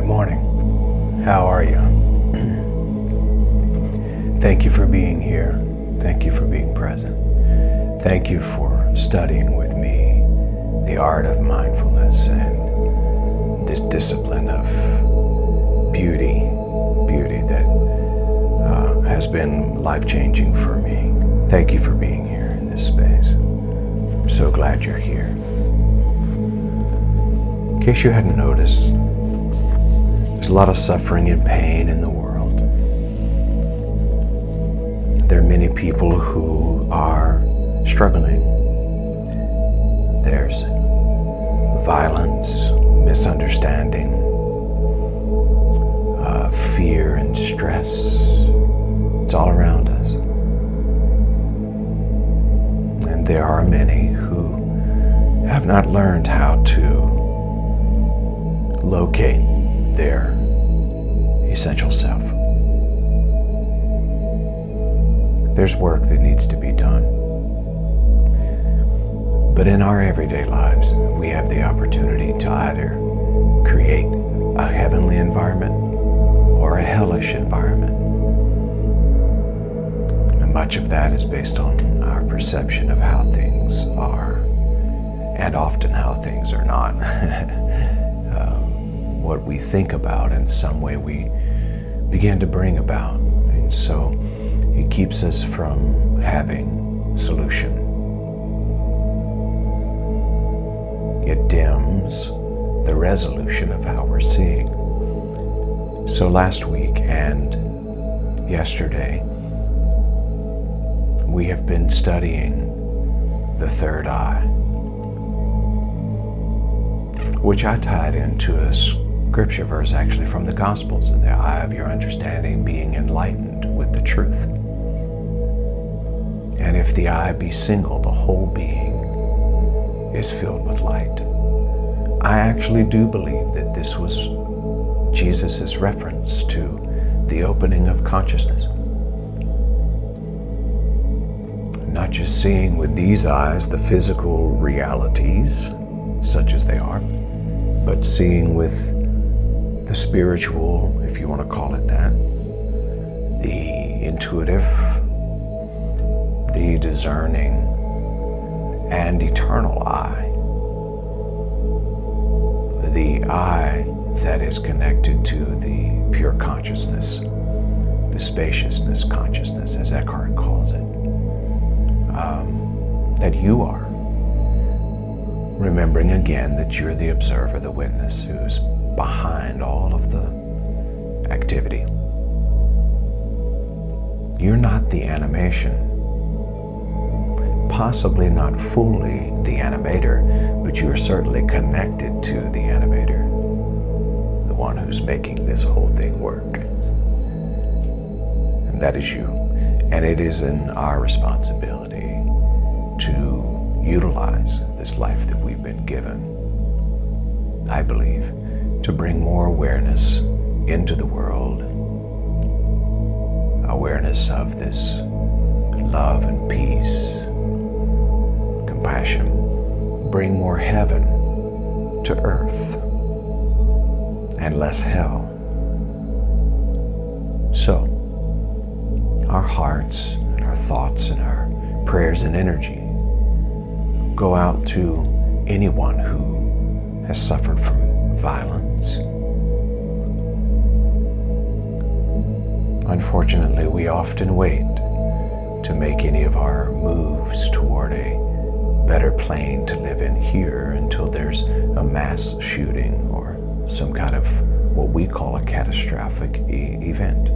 morning. How are you? Thank you for being here. Thank you for being present. Thank you for studying with me the art of mindfulness and this discipline of beauty that has been life-changing for me. Thank you for being here in this space. I'm so glad you're here. In case you hadn't noticed, there's a lot of suffering and pain in the world. There are many people who are struggling. There's violence, misunderstanding, fear and stress. It's all around us. And there are many who have not learned how to locate their essential self. There's work that needs to be done. But in our everyday lives, we have the opportunity to either create a heavenly environment or a hellish environment. And much of that is based on our perception of how things are, and often how things are not. What we think about in some way we begin to bring about. And so it keeps us from having solution. It dims the resolution of how we're seeing. So last week and yesterday, we have been studying the third eye, which I tied into a scripture verse actually from the Gospels, in the eye of your understanding being enlightened with the truth. And if the eye be single, the whole being is filled with light. I actually do believe that this was Jesus' reference to the opening of consciousness. Not just seeing with these eyes the physical realities, such as they are, but seeing with the spiritual, if you want to call it that, the intuitive, the discerning, and eternal eye. The eye that is connected to the pure consciousness, the spaciousness consciousness, as Eckhart calls it, that you are. Remembering again that you're the observer, the witness, who's behind all of the activity. You're not the animation. Possibly not fully the animator, but you are certainly connected to the animator, the one who's making this whole thing work. And that is you. And it is in our responsibility to utilize this life that we've been given, I believe, to bring more awareness into the world, awareness of this love and peace, compassion, bring more heaven to earth and less hell. So, our hearts and our thoughts and our prayers and energy go out to anyone who has suffered from violence. Unfortunately, we often wait to make any of our moves toward a better plane to live in here until there's a mass shooting or some kind of what we call a catastrophic event.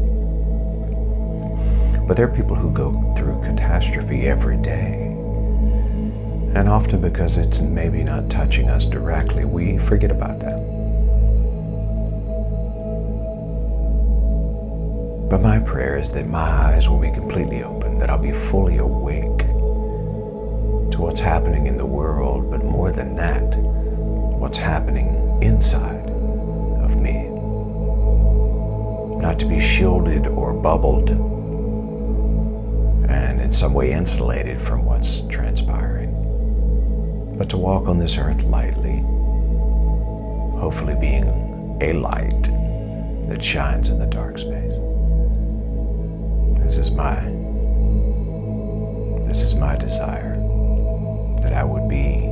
But there are people who go through catastrophe every day. And often because it's maybe not touching us directly, we forget about that. But my prayer is that my eyes will be completely open, that I'll be fully awake to what's happening in the world, but more than that, what's happening inside of me. Not to be shielded or bubbled and in some way insulated from what's transpiring, but to walk on this earth lightly, hopefully being a light that shines in the dark space. This is my desire, that I would be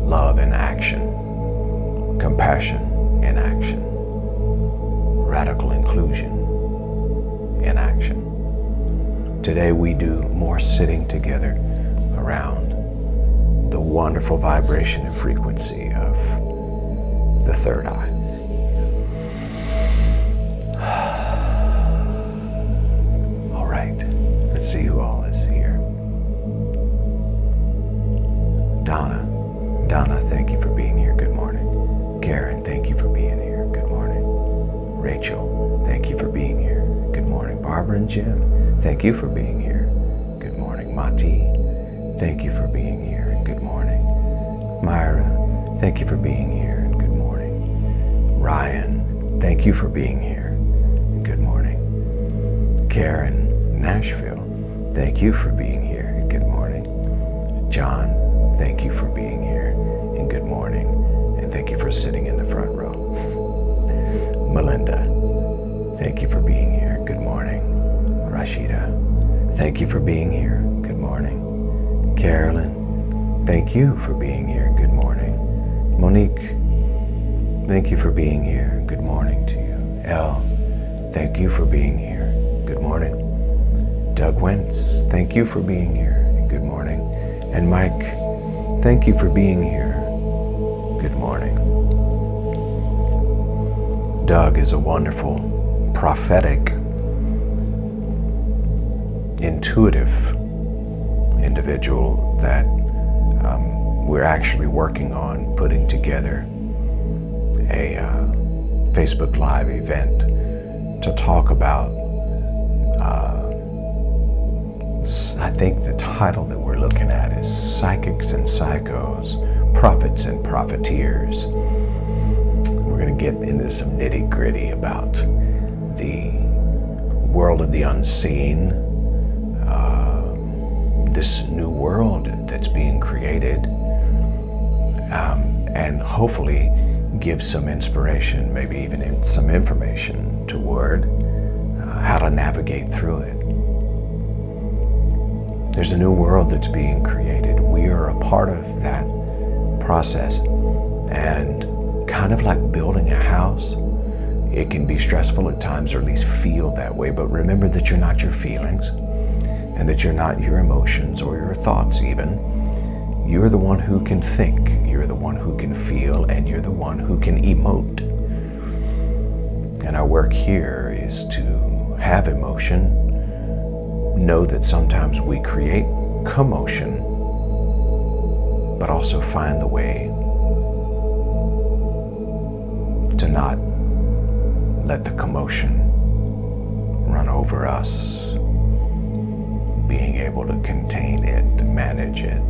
love in action, compassion in action, radical inclusion in action. Today we do more sitting together around the wonderful vibration and frequency of the third eye. All right, let's see who all is here. Donna, thank you for being here. Good morning. Karen, thank you for being here. Good morning. Rachel, thank you for being here. Good morning. Barbara and Jim, thank you for being here. Good morning. Mati, thank you for being here. Good morning. Myra, thank you for being here. Good morning. Ryan, thank you for being here. Good morning. Karen, Nashville, thank you for being here. Good morning. John, thank you for being here. And good morning. And thank you for sitting in the front row. Melinda, thank you for being here. Good morning. Rashida, thank you for being here. Good morning. Carolyn, thank you for being here. Good morning. Monique, thank you for being here. Good morning to you. Elle, thank you for being here. Good morning. Doug Wentz, thank you for being here. Good morning. And Mike, thank you for being here. Good morning. Doug is a wonderful, prophetic, intuitive individual that we're actually working on putting together a Facebook Live event to talk about, I think the title that we're looking at is Psychics and Psychos, Prophets and Profiteers. We're going to get into some nitty-gritty about the world of the unseen, this new world that's being created, and hopefully give some inspiration, maybe even some information toward how to navigate through it. There's a new world that's being created. We are a part of that process, and kind of like building a house, it can be stressful at times, or at least feel that way, but remember that you're not your feelings, and that you're not your emotions or your thoughts even. You're the one who can think, you're the one who can feel, and you're the one who can emote. And our work here is to have emotion, know that sometimes we create commotion, but also find the way to not let the commotion run over us, being able to contain it, manage it,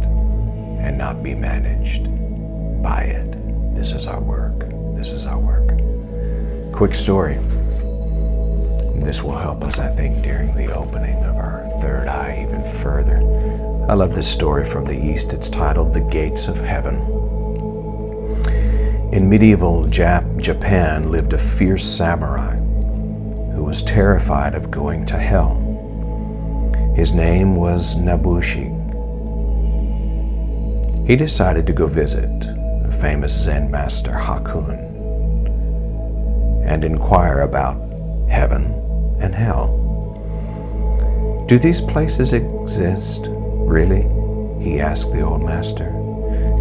and not be managed by it. This is our work. This is our work. Quick story. This will help us, I think, during the opening of our third eye even further. I love this story from the East. It's titled The Gates of Heaven. In medieval Japan lived a fierce samurai who was terrified of going to hell. His name was Nabushi. He decided to go visit a famous Zen master, Hakun, and inquire about heaven and hell. Do these places exist, really? He asked the old master.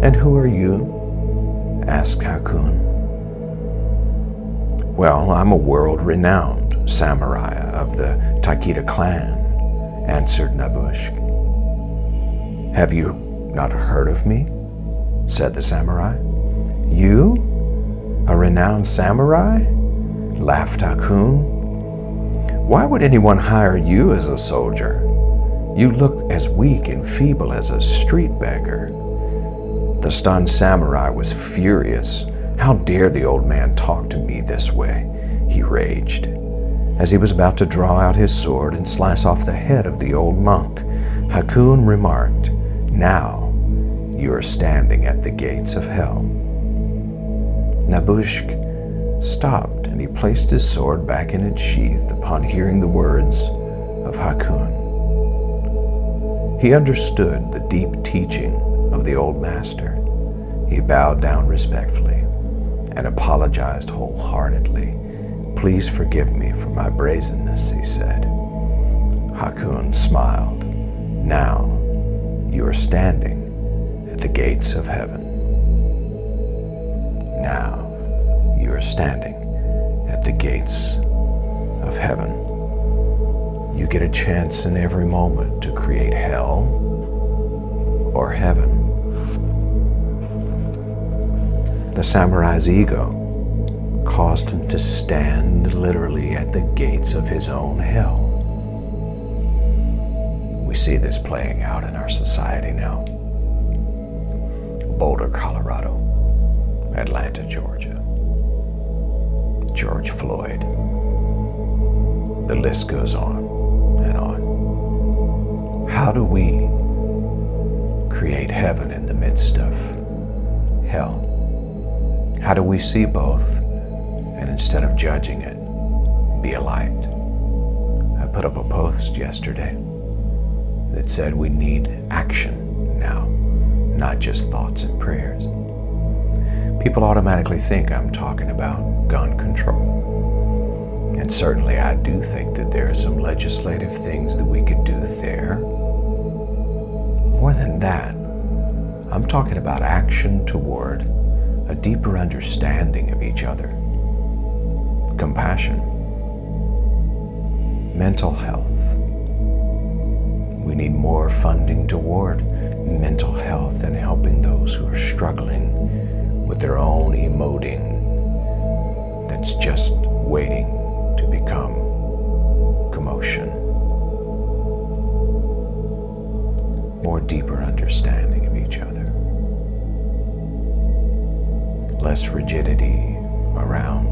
And who are you? Asked Hakun. Well, I'm a world-renowned samurai of the Takeda clan, answered Nabushi. Have you not heard of me? Said the samurai. You? A renowned samurai? Laughed Hakun. Why would anyone hire you as a soldier? You look as weak and feeble as a street beggar. The stunned samurai was furious. How dare the old man talk to me this way? He raged. As he was about to draw out his sword and slice off the head of the old monk, Hakun remarked, Now you are standing at the gates of hell. Nabushi stopped and he placed his sword back in its sheath upon hearing the words of Haakon. He understood the deep teaching of the old master. He bowed down respectfully and apologized wholeheartedly. "Please forgive me for my brazenness," he said. Haakon smiled. "Now you are standing at the gates of heaven. Now you are standing at the gates of heaven. You get a chance in every moment to create hell or heaven." The samurai's ego caused him to stand literally at the gates of his own hell. We see this playing out in our society now. Boulder, Colorado, Atlanta, Georgia, George Floyd. The list goes on and on. How do we create heaven in the midst of hell? How do we see both and instead of judging it, be a light? I put up a post yesterday that said we need action now, not just thoughts and prayers. People automatically think I'm talking about gun control. And certainly I do think that there are some legislative things that we could do there. More than that, I'm talking about action toward a deeper understanding of each other, compassion, mental health. We need more funding toward mental health and helping those who are struggling with their own emoting that's just waiting to become commotion. More deeper understanding of each other. Less rigidity around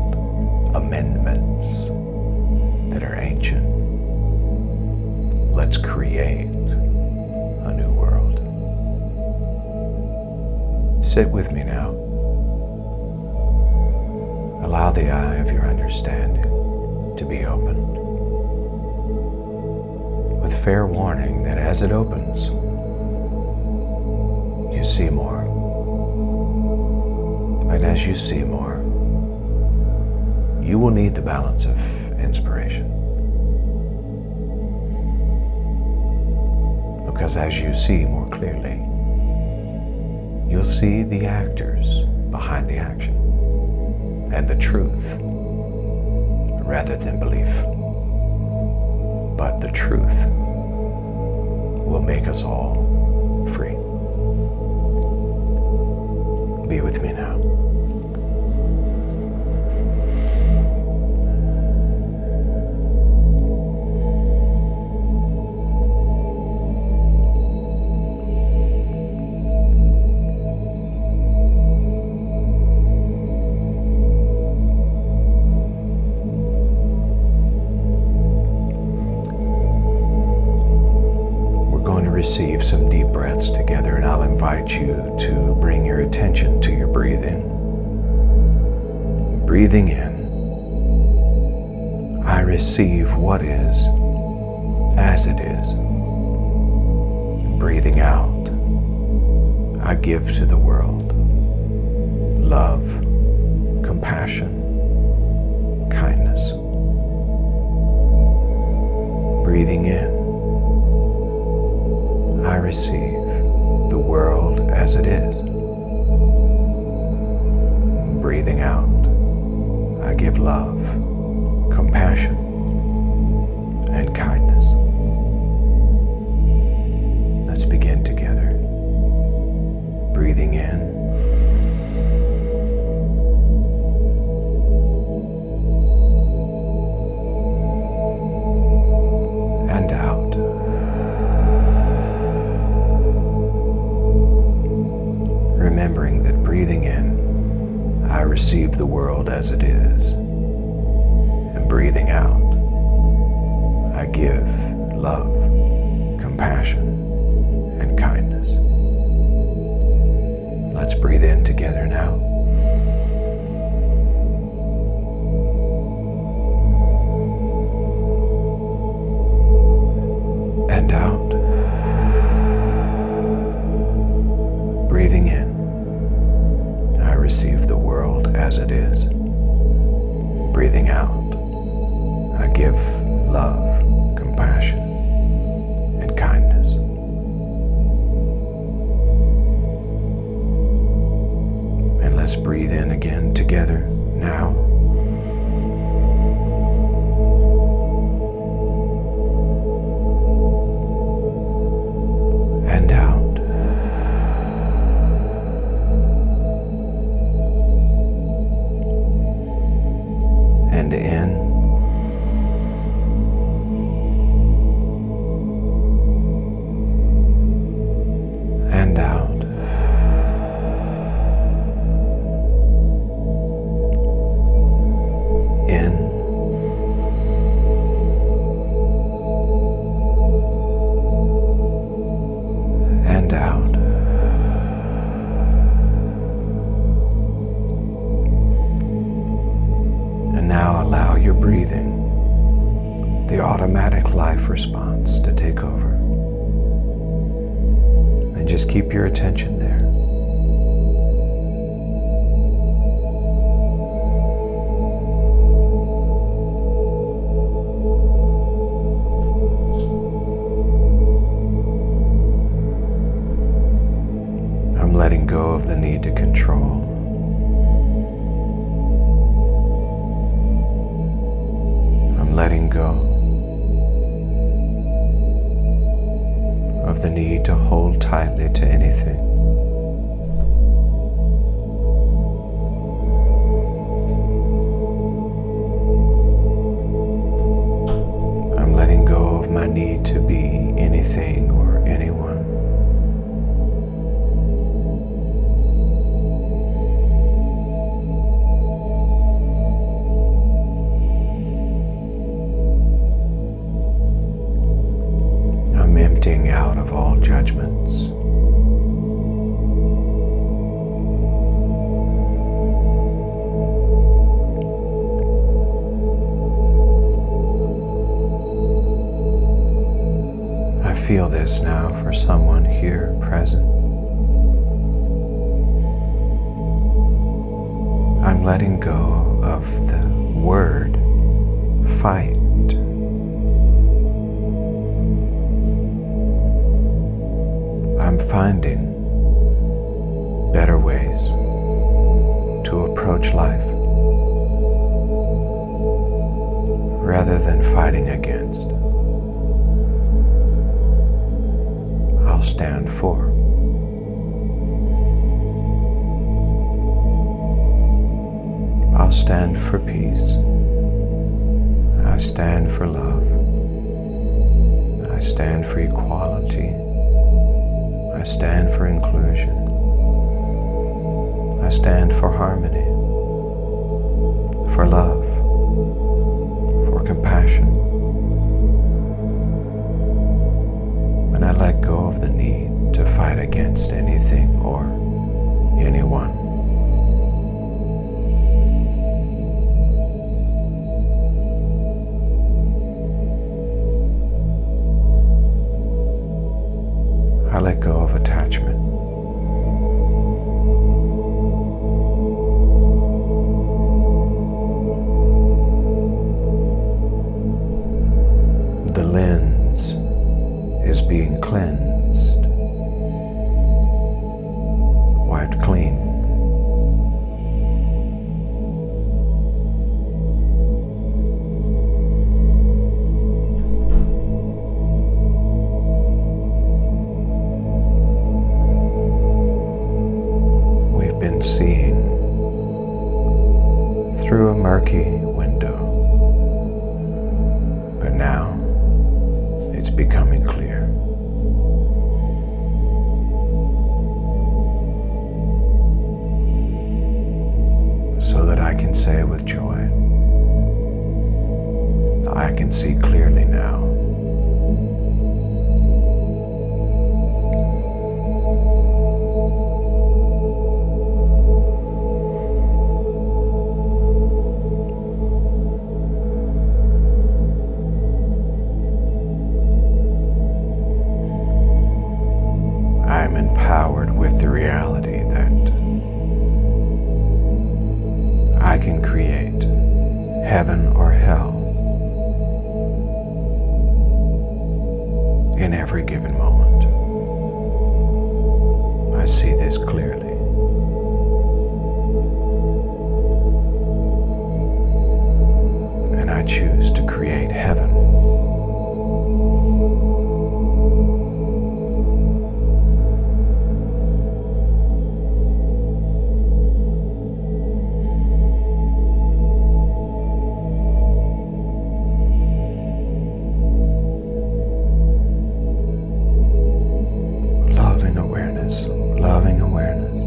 amendments that are ancient. Let's create a new world. Sit with me now. Allow the eye of your understanding to be opened, with fair warning that as it opens, you see more. And as you see more, you will need the balance of inspiration. Because as you see more clearly, you'll see the actors behind the action and the truth rather than belief. But the truth will make us all free. Be with me now. Receive some deep breaths together, and I'll invite you to bring your attention to your breathing. Breathing in, I receive what is as it is. Breathing out, I give to the world love, compassion, kindness. Breathing in, I receive the world as it is. Breathing out, I give love, compassion, and kindness. Let's begin together. Breathing in, and out. Remembering that breathing in, I receive the world as it is. And breathing out, I give love, compassion, and kindness. Let's breathe in together now. give love, compassion, and kindness. And let's breathe in again together now. And out. And in. And out. In. And out. And now allow your breathing, the automatic life response, to take over. And just keep your attention there. I'm letting go of the need to control. I'm letting go of the need to hold tightly to anything. I'm letting go of my need to be anything or anyone. I'm emptying out of all judgments. I feel this now for someone here present. I'm letting go of the word fight. I'm finding better ways to approach life rather than fighting against. I'll stand for. I'll stand for peace. I stand for love. I stand for equality. I stand for inclusion. I stand for harmony, for love, for compassion. And I let go of the need to fight against anything or anyone. I let go of attachment. The lens is being cleansed, wiped clean. Seeing through a murky window, but now it's becoming clear. So that I can say with joy, I can see clearly now. I'm empowered with the reality that I can create heaven or hell in every given moment. I see this clearly. And I choose to create heaven. Loving awareness.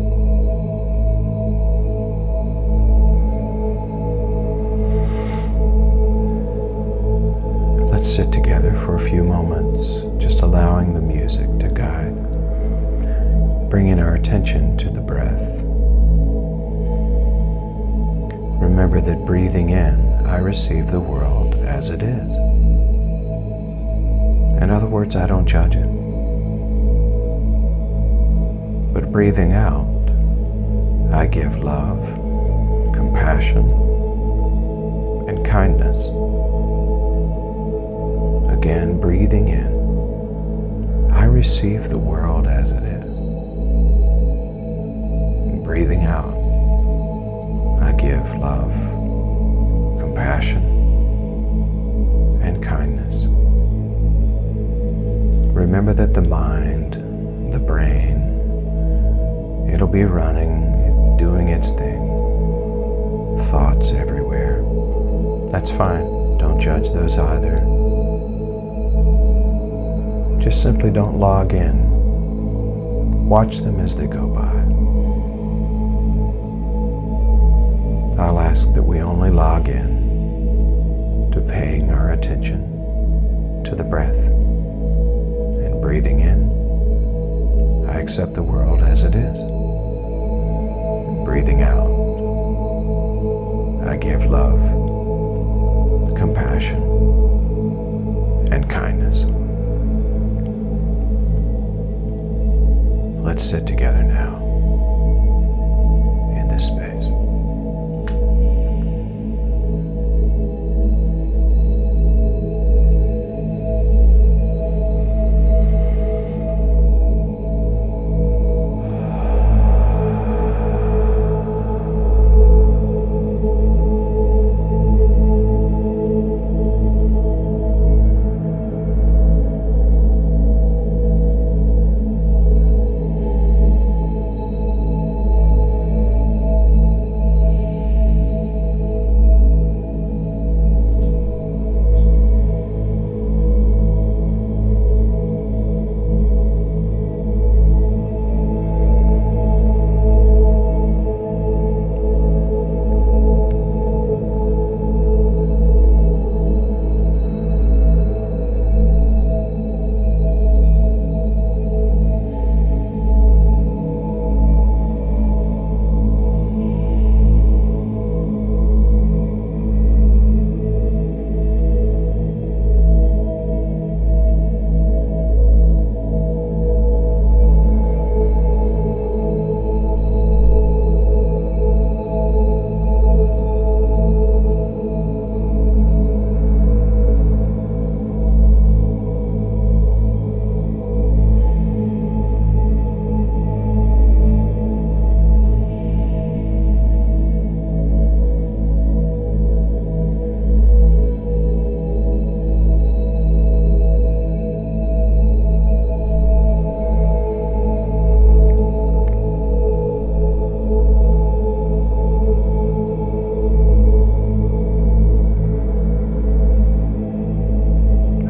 Let's sit together for a few moments, just allowing the music to guide, bringing our attention to the breath. Remember that breathing in, I receive the world as it is. In other words, I don't judge it. But breathing out, I give love, compassion, and kindness. Again, breathing in, I receive the world as it is. And breathing out, I give love, compassion, and kindness. Remember that the mind, the brain, it'll be running, doing its thing. Thoughts everywhere. That's fine. Don't judge those either. Just simply don't log in. Watch them as they go by. I'll ask that we only log in to paying our attention to the breath and breathing in. I accept the world as it is. Breathing out, I give love, compassion, and kindness. Let's sit together now in this space.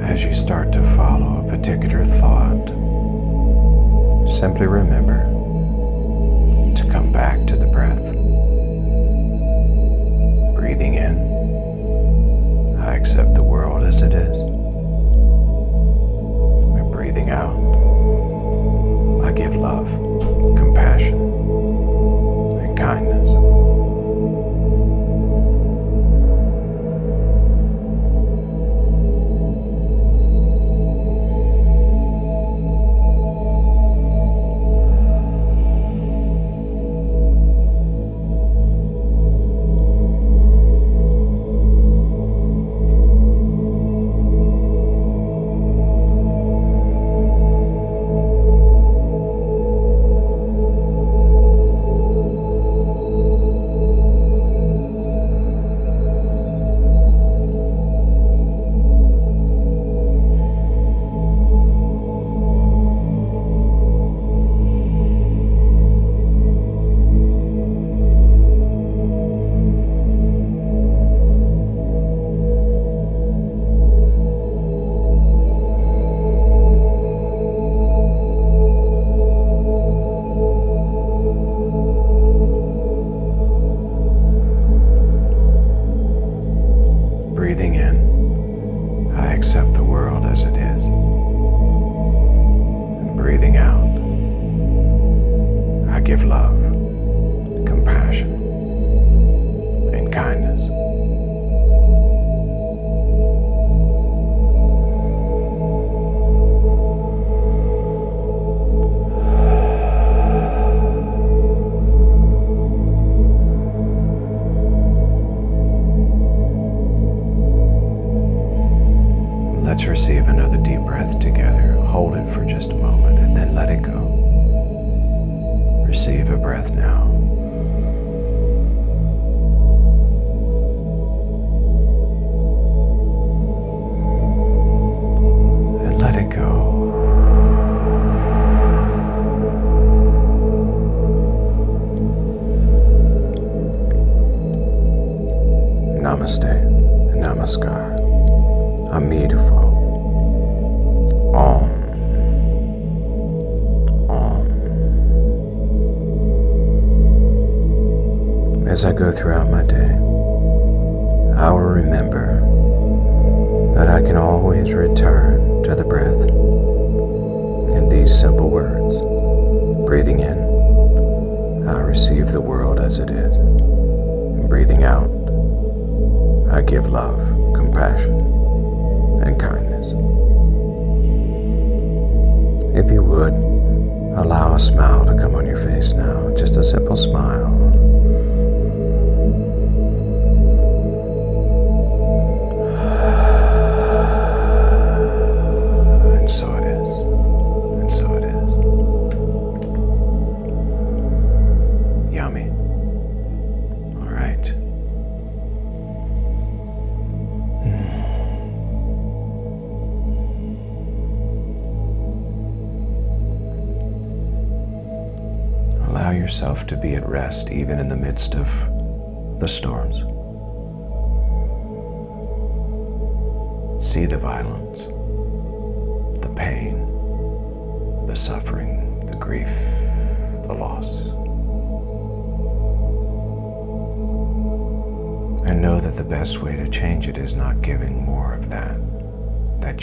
As you start to follow a particular thought, simply remember to come back to the breath. Breathing in, I accept the world as it is. And breathing out, I give love, compassion, and kindness. Breathing in, I accept the world as it is. Breathing out, I give love, compassion, and kindness. Let's receive another deep breath together. Hold it for just a moment and then let it go. Receive a breath now. And let it go. Namaste. Namaskar. Amidafo. Om. Om. As I go throughout my day, I will remember that I can always return to the breath in these simple words. Breathing in, I receive the world as it is. And breathing out, I give love, compassion, and kindness. If you would, allow a smile to come on your face now, just a simple smile. And so it is, and so it is. Yummy. All right. Allow yourself to be at rest even in the midst of the storms. See the violence, the pain, the suffering, the grief, the loss. And know that the best way to change it is not giving more of that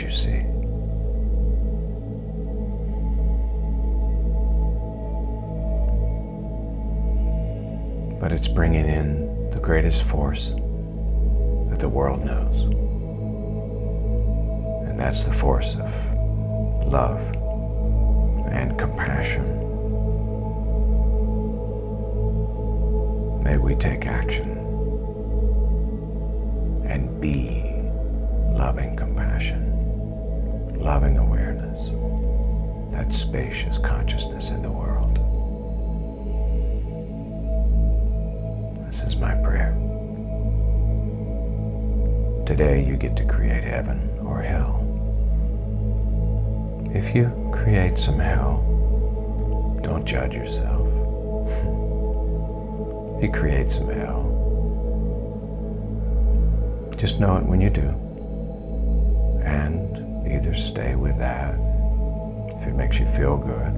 you see. But it's bringing in the greatest force that the world knows. And that's the force of love and compassion. May we take action and be loving compassion, loving awareness, that spacious consciousness in the world. This is my prayer. Today you get to create heaven or hell. If you create some hell, don't judge yourself. If you create some hell, just know it when you do. And either stay with that, if it makes you feel good,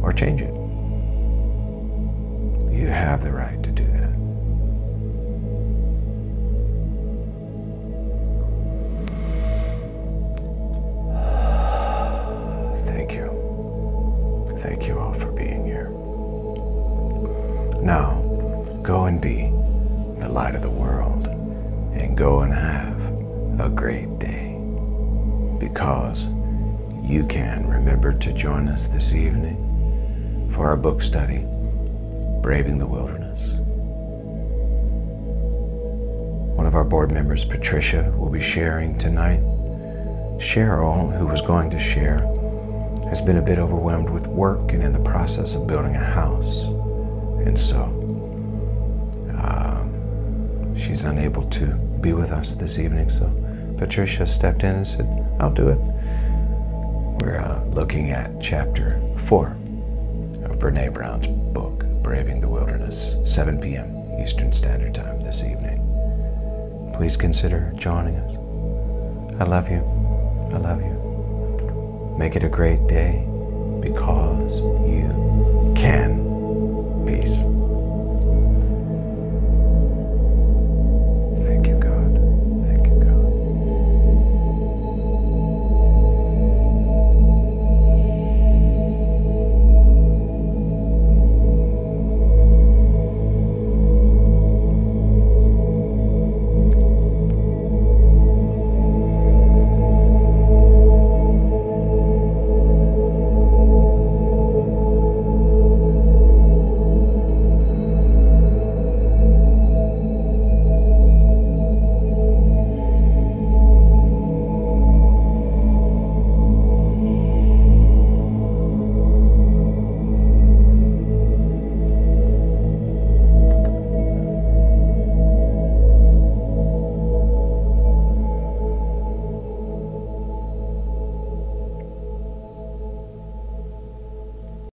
or change it. You have the right to do that. Thank you all for being here. Now, go and be the light of the world and go and have a great day, because you can. Remember to join us this evening for our book study, Braving the Wilderness. One of our board members, Patricia, will be sharing tonight. Cheryl, who was going to share, has been a bit overwhelmed with work and in the process of building a house. And so she's unable to be with us this evening. So Patricia stepped in and said, I'll do it. We're looking at chapter 4 of Brene Brown's book, Braving the Wilderness, 7 p.m. Eastern Standard Time this evening. Please consider joining us. I love you. I love you. Make it a great day, because you can. Peace.